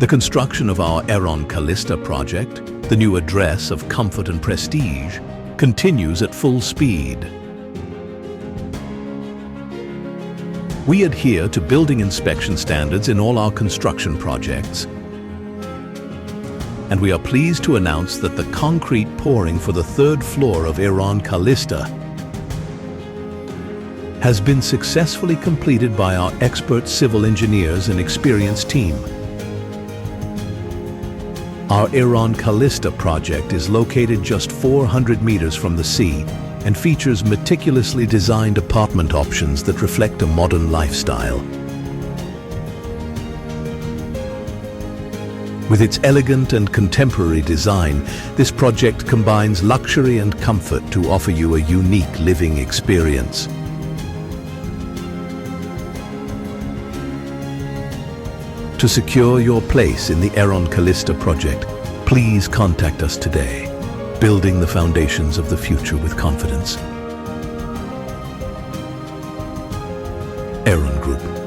The construction of our Eron Calista project, the new address of comfort and prestige, continues at full speed. We adhere to building inspection standards in all our construction projects, and we are pleased to announce that the concrete pouring for the third floor of Eron Calista has been successfully completed by our expert civil engineers and experienced team. Our Eron Calista project is located just 400 meters from the sea and features meticulously designed apartment options that reflect a modern lifestyle. With its elegant and contemporary design, this project combines luxury and comfort to offer you a unique living experience. To secure your place in the Eron Calista project, please contact us today. Building the foundations of the future with confidence. Eron Group.